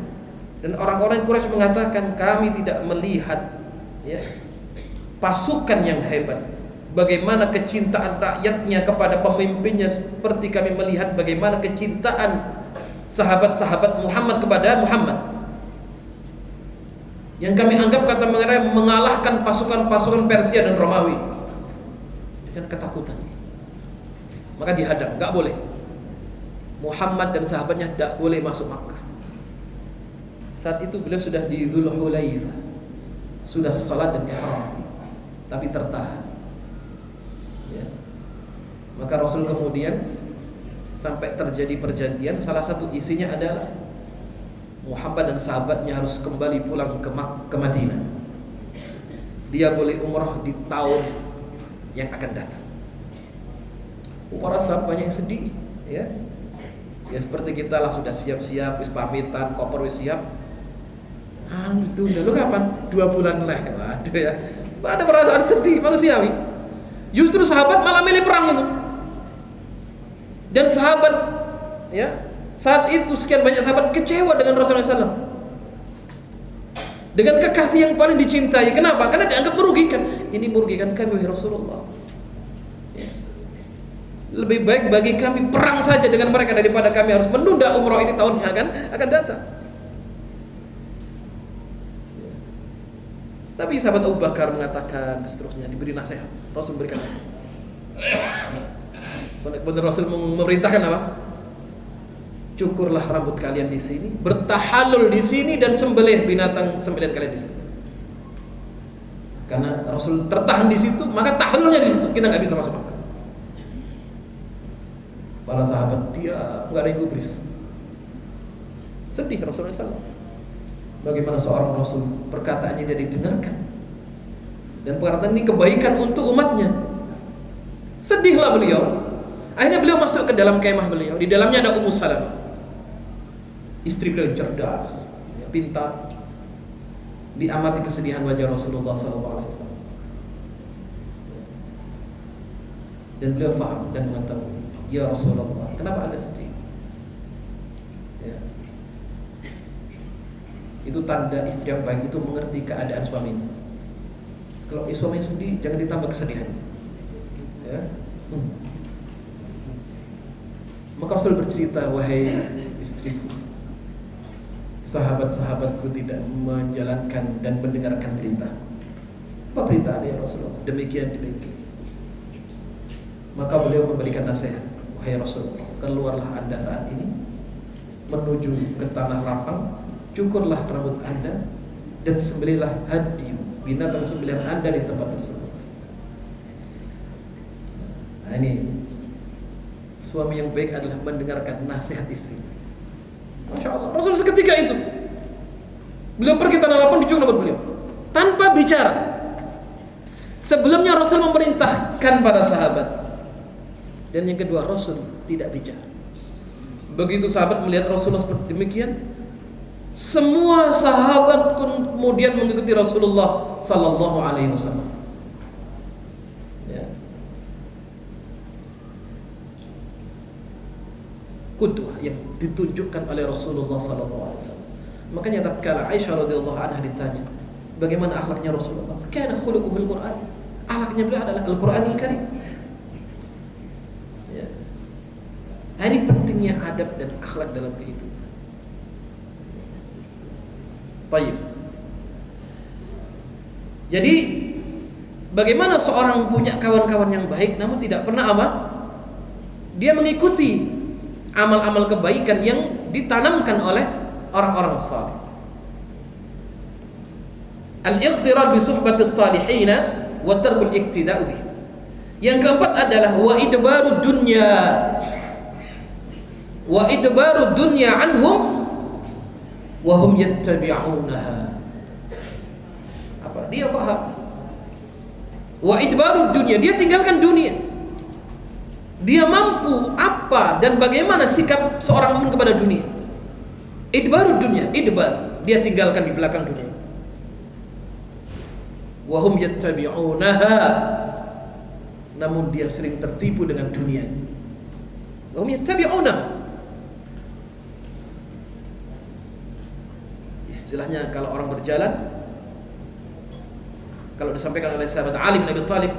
Dan orang-orang Quraisy mengatakan, kami tidak melihat ya pasukan yang hebat, bagaimana kecintaan rakyatnya kepada pemimpinnya seperti kami melihat bagaimana kecintaan sahabat-sahabat Muhammad kepada Muhammad. Yang kami anggap, kata mereka, mengalahkan pasukan-pasukan Persia dan Romawi. Dengan ketakutan. Maka dihadang, enggak boleh. Muhammad dan sahabatnya tidak boleh masuk Makkah. Saat itu beliau sudah di Dzulhulaifah, sudah salat dan ihram, tapi tertahan ya. Maka Rasul kemudian sampai terjadi perjanjian, salah satu isinya adalah Muhammad dan sahabatnya harus kembali pulang ke Madinah. Dia boleh umrah di tahun yang akan datang. Para sahabat banyak yang sedih ya. Ya seperti kita lah, sudah siap-siap, wis pamitan, koper wis siap. Itu udah, lu kapan? 2 bulan lah. Waduh ya. Ada perasaan sedih manusiawi. Justru sahabat malah milih perang itu. Dan sahabat ya, saat itu sekian banyak sahabat kecewa dengan Rasulullah SAW, dengan kekasih yang paling dicintai. Kenapa? Karena dianggap merugikan. Ini merugikan kami, wahai Rasulullah ya. Lebih baik bagi kami perang saja dengan mereka daripada kami harus menunda umrah ini tahun yang akan datang. Tapi sahabat Abu Bakar mengatakan seterusnya, diberi nasihat. Rasul memberikan nasihat. Benar, Rasul memerintahkan apa? Cukurlah rambut kalian di sini, bertahalul di sini, dan sembelih binatang sembelihan kalian di sini. Karena Rasul tertahan di situ, maka tahalulnya di situ. Kita nggak bisa masuk Makkah. Para sahabat dia nggak ada yang gubris. Sedih Rasulullah SAW. Bagaimana seorang Rasul perkataannya dia didengarkan, dan perkataan ini kebaikan untuk umatnya. Sedihlah beliau. Akhirnya beliau masuk ke dalam kemah beliau. Di dalamnya ada Ummu Salamah, istri beliau yang cerdas, pintar. Diamati kesedihan wajah Rasulullah SAW, dan beliau faham dan mengetahui, ya Rasulullah, kenapa Anda sedih? Ya. Itu tanda istri yang baik itu mengerti keadaan suaminya. Kalau suaminya sedih, jangan ditambah kesedihan ya. Maka Rasul bercerita, wahai istriku, sahabat-sahabatku tidak menjalankan dan mendengarkan perintah. Apa perintah ya Rasulullah? Demikian. Maka beliau memberikan nasihat, wahai Rasulullah, keluarlah Anda saat ini menuju ke tanah lapang, cukurlah rambut Anda, dan sembelihlah hadi, binatang sembelihan Anda di tempat tersebut. Nah ini, suami yang baik adalah mendengarkan nasihat istri. Masya Allah, Rasul seketika itu beliau pergi tanah lapang, dicukur rambut beliau tanpa bicara. Sebelumnya Rasul memerintahkan para sahabat, dan yang kedua Rasul tidak bicara. Begitu sahabat melihat Rasulullah seperti demikian, semua sahabat kemudian mengikuti Rasulullah Sallallahu Alaihi Wasallam. Ya. Qudwah yang ditunjukkan oleh Rasulullah Sallallahu Alaihi Wasallam. Makanya tatkala Aisyah radhiyallahu anha ditanya, bagaimana akhlaknya Rasulullah? Kana khuluquhul Quran. Akhlaknya beliau adalah Al-Qur'anul Karim. Ya. Ini pentingnya adab dan akhlak dalam kehidupan. Baik. Jadi bagaimana seorang punya kawan-kawan yang baik namun tidak pernah apa? Dia mengikuti amal-amal kebaikan yang ditanamkan oleh orang-orang saleh. Al-iqtirar bi suhbatis salihin wa tarkul iqtida'u bihim. Yang keempat adalah wa idbarud dunya anhum wa hum yattabi'unaha. Apa? Dia faham. Wa idbarud dunya, dia tinggalkan dunia. Dia mampu apa dan bagaimana sikap seorang mukmin kepada dunia. Idbarud dunya, idbar, dia tinggalkan di belakang dunia. Wa hum yattabi'unaha, namun dia sering tertipu dengan dunia. Wa hum yattabi'unaha. Istilahnya kalau orang berjalan, kalau disampaikan oleh sahabat Ali bin Abi Thalib,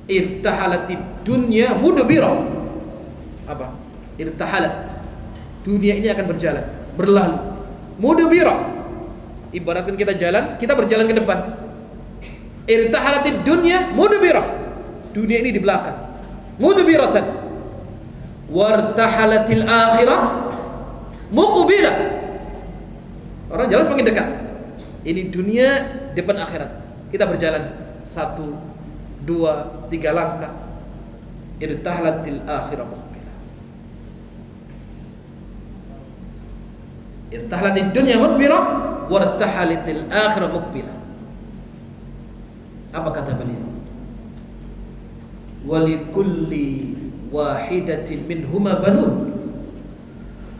irtahalatid dunya mudbira. Apa? Irtahalat. Dunia ini akan berjalan, berlalu. Mudbira. Ibaratkan kita jalan, kita berjalan ke depan. Irtahalatid dunya mudbira. Dunia ini di belakang. Mudbiratan. Wartahalatil akhirah muqbilah. Orang jalan semakin dekat. Ini dunia, depan akhirat. Kita berjalan 1, 2, 3 langkah. Irtahalatil akhirah muqbilah. Irtahalatid dunya mudbirah, wartahalatil akhirah muqbilah. Apa kata beliau? Walikulli wahidatin minhuma banun.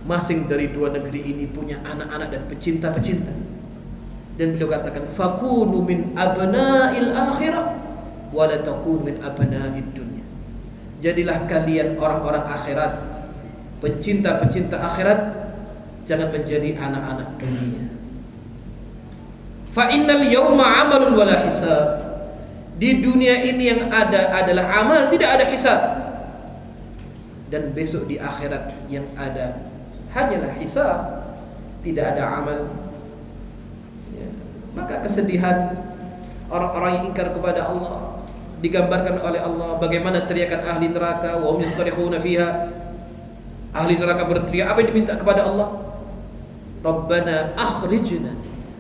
Masing dari dua negeri ini punya anak-anak dan pecinta-pecinta. Dan beliau katakan, fakunu min abna'il akhirah wa la takunu min abna'id dunya. Jadilah kalian orang-orang akhirat, pecinta-pecinta akhirat, jangan menjadi anak-anak dunia. Fa innal yawma 'amalun wa la hisab. Di dunia ini yang ada adalah amal, tidak ada hisab. Dan besok di akhirat yang ada hanyalah hisab, tidak ada amal. Ya. Maka kesedihan orang-orang yang ingkar kepada Allah digambarkan oleh Allah bagaimana teriakan ahli neraka, wa hum yastarikhuna fiha. Ahli neraka berteriak, apa yang diminta kepada Allah? Rabbana akhrijna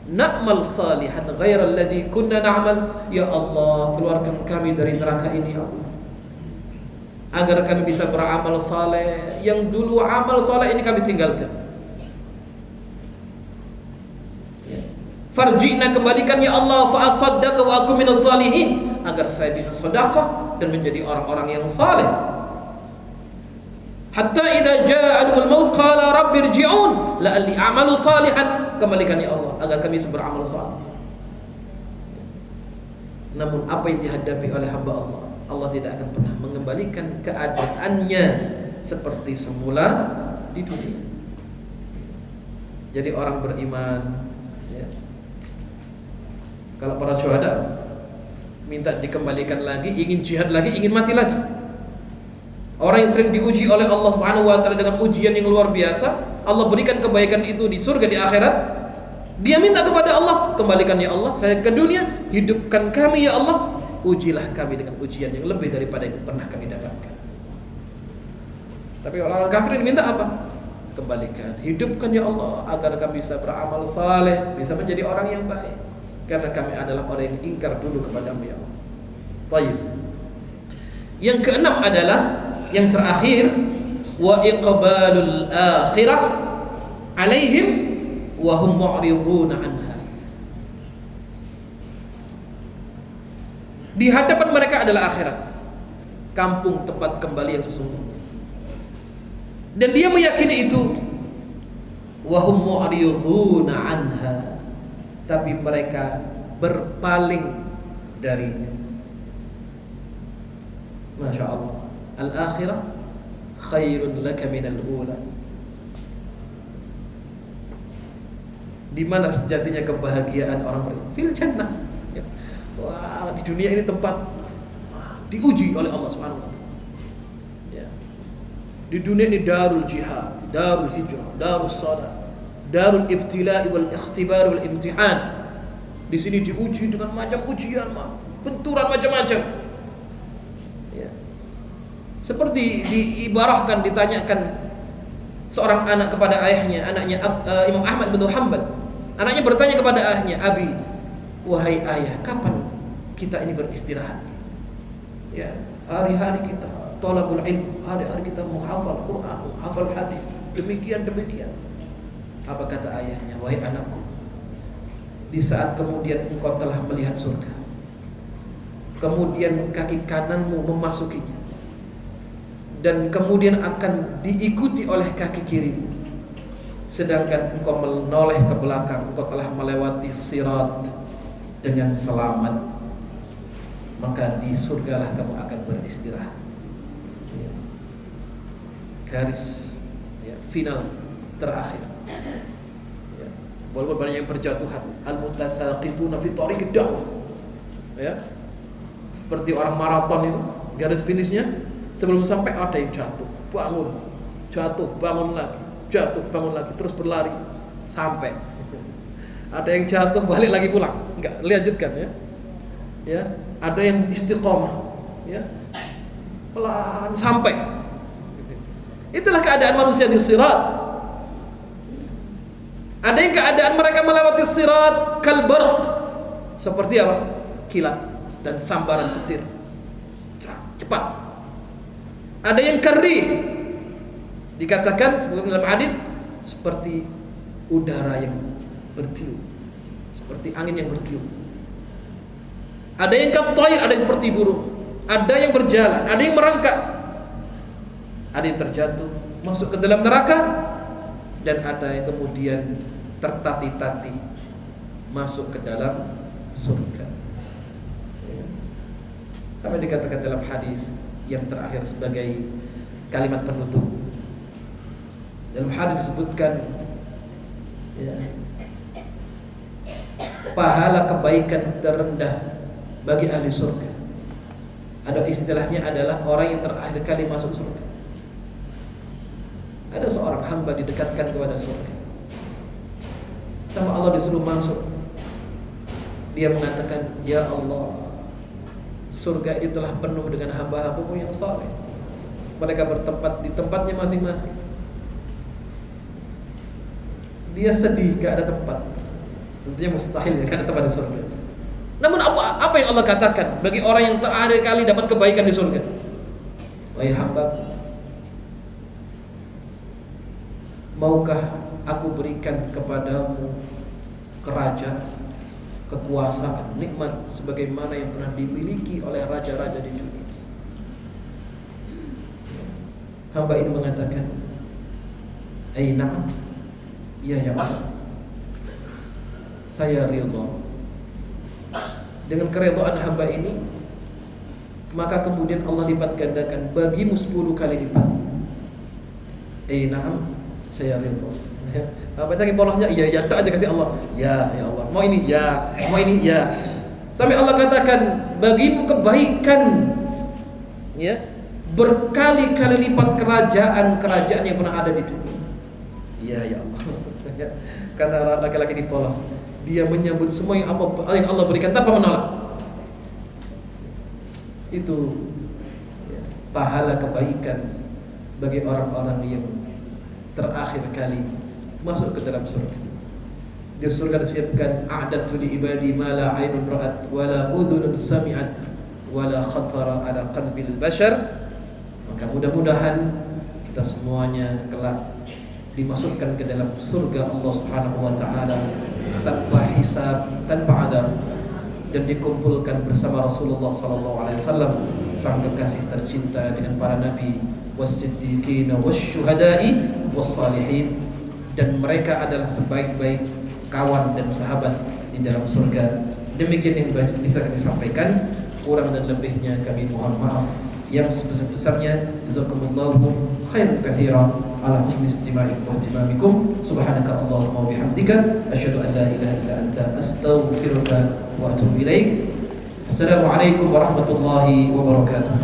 na'mal salihan ghairal ladzi kunna na'mal. Ya Allah, keluarkan kami dari neraka ini ya Allah, agar kami bisa beramal saleh. Yang dulu amal saleh ini kami tinggalkan. Farji'na, kembalikan ya Allah, fa asaddaqa wa akum minas salihin, agar saya bisa sedekah dan menjadi orang-orang yang saleh. Hatta idza jaa al maut qala rabbi irji'un la'alli a'malu salihan. Kembalikan ya Allah agar kami bisa beramal saleh. Namun apa yang dihadapi oleh hamba Allah, Allah tidak akan pernah mengembalikan keadaannya seperti semula di dunia. Jadi orang beriman, ya, kalau para syuhada minta dikembalikan lagi, ingin jihad lagi, ingin mati lagi. Orang yang sering diuji oleh Allah Subhanahu wa taala dengan ujian yang luar biasa, Allah berikan kebaikan itu di surga, di akhirat. Dia minta kepada Allah, kembalikan ya Allah saya ke dunia, hidupkan kami ya Allah, ujilah kami dengan ujian yang lebih daripada yang pernah kami dapatkan. Tapi orang kafir ini minta apa? Kembalikan, hidupkan ya Allah agar kami bisa beramal saleh, bisa menjadi orang yang baik, karena kami adalah orang yang ingkar dulu kepadamu ya Allah. Baik. Yang keenam adalah, yang terakhir, wa iqbalul akhirah alaihim wa hum mu'riduna anha. Di hadapan mereka adalah akhirat, kampung tempat kembali yang sesungguhnya. Dan dia meyakini itu, wa hum mu'riduna anha, tapi mereka berpaling darinya. Masya Allah. Al-akhirah khairun laka minal ula. Di mana sejatinya kebahagiaan orang beriman? Fil jannah. Ya. Wah, di dunia ini tempat diuji oleh Allah Subhanahu wa taala. Ya. Di dunia ini darul jihad, darul hijrah, darul salat, darul ibtila'i wal ikhtibar wal imtihan. Di sini diuji dengan macam ujian, benturan macam-macam. Seperti diibarahkan, ditanyakan seorang anak kepada ayahnya, anaknya Imam Ahmad bin Hanbal. Anaknya bertanya kepada ayahnya, Abi, wahai ayah, kapan kita ini beristirahat? Ya, hari-hari kita thalabul ilm, hari-hari kita menghafal Quran, menghafal hadis, demikian. Apa kata ayahnya? Wahai anakku, di saat kemudian engkau telah melihat surga, kemudian kaki kananmu memasukinya, dan kemudian akan diikuti oleh kaki kiri, sedangkan engkau menoleh ke belakang, engkau telah melewati sirat dengan selamat, maka di surgalah kamu akan beristirahat. Ya. Garis ya, final terakhir. Ya. walaupun banyak yang berjatuhan. Al-mutasaqituna fi thariqid da'wah. Ya. Seperti orang maraton itu, garis finishnya sebelum sampai ada yang jatuh, bangun lagi, jatuh, bangun lagi, terus berlari sampai. Ada yang jatuh balik lagi pulang, enggak lanjutkan ya. Ya, ada yang istiqomah, ya. Pelan sampai. Itulah keadaan manusia di sirat. Ada yang keadaan mereka melewati sirat kalbarq, seperti apa? Kilat dan sambaran petir, cepat. Ada yang kering, dikatakan sebutkan dalam hadis seperti udara yang bertiup, seperti angin yang bertiup. Ada yang katoir, ada yang seperti burung. Ada yang berjalan, ada yang merangkak, ada yang terjatuh masuk ke dalam neraka, dan ada yang kemudian tertati-tati masuk ke dalam surga. Sampai dikatakan dalam hadis yang terakhir sebagai kalimat penutup. Dalam hadis disebutkan, ya, pahala kebaikan terendah bagi ahli surga, ada istilahnya adalah orang yang terakhir kali masuk surga. Ada seorang hamba didekatkan kepada surga, sama Allah disuruh masuk. Dia mengatakan, ya Allah, surga ini telah penuh dengan hamba-hambamu yang saleh. Mereka bertempat di tempatnya masing-masing. Dia sedih gak ada tempat. Tentunya mustahil ya, gak ada tempat di surga. Namun apa yang Allah katakan bagi orang yang terakhir kali dapat kebaikan di surga? Wahai hamba, maukah aku berikan kepadamu kerajaan, kekuasaan, nikmat sebagaimana yang pernah dimiliki oleh raja-raja di dunia? Hamba ini mengatakan, na'am, ya Allah, saya ridha. Dengan keridhaan hamba ini, maka kemudian Allah lipat gandakan bagimu 10 kali lipat. Na'am, saya ridha. Baca lagi polosnya, iya, tak aja kasih Allah. Ya Allah, mau ini, ya, mau ini, ya. Sampai Allah katakan, bagimu kebaikan, ya, berkali-kali lipat kerajaan yang pernah ada di dunia. Ya Allah. Kata laki-laki dipolos, dia menyambut semua yang Allah berikan tanpa menolak. Itu, ya, pahala kebaikan bagi orang-orang yang terakhir kali masuk ke dalam surga. Di surga disiapkan, a'dadtu li ibadi ma la 'ainun ra'at wa la udhunun sami'at wa la khatara ala qalbil bashar. Maka mudah-mudahan kita semuanya kelak dimasukkan ke dalam surga Allah Subhanahu wa taala tanpa hisab, tanpa adab, dan dikumpulkan bersama Rasulullah sallallahu alaihi wasallam, sang kekasih tercinta, dengan para nabi, was-siddiqin, wasyuhada'i, was-salihin, dan mereka adalah sebaik-baik kawan dan sahabat di dalam surga. Demikian yang bisa kami sampaikan, kurang dan lebihnya kami mohon maaf yang sebesar-besarnya. Jazakumullahu khairan katsiran ala husni istima'ikum wa ihtimamikum. Subhanaka Allahumma wa bihamdika asyhadu an la ilaha illa anta astaghfiruka wa atubu ilaik. Assalamualaikum warahmatullahi wabarakatuh.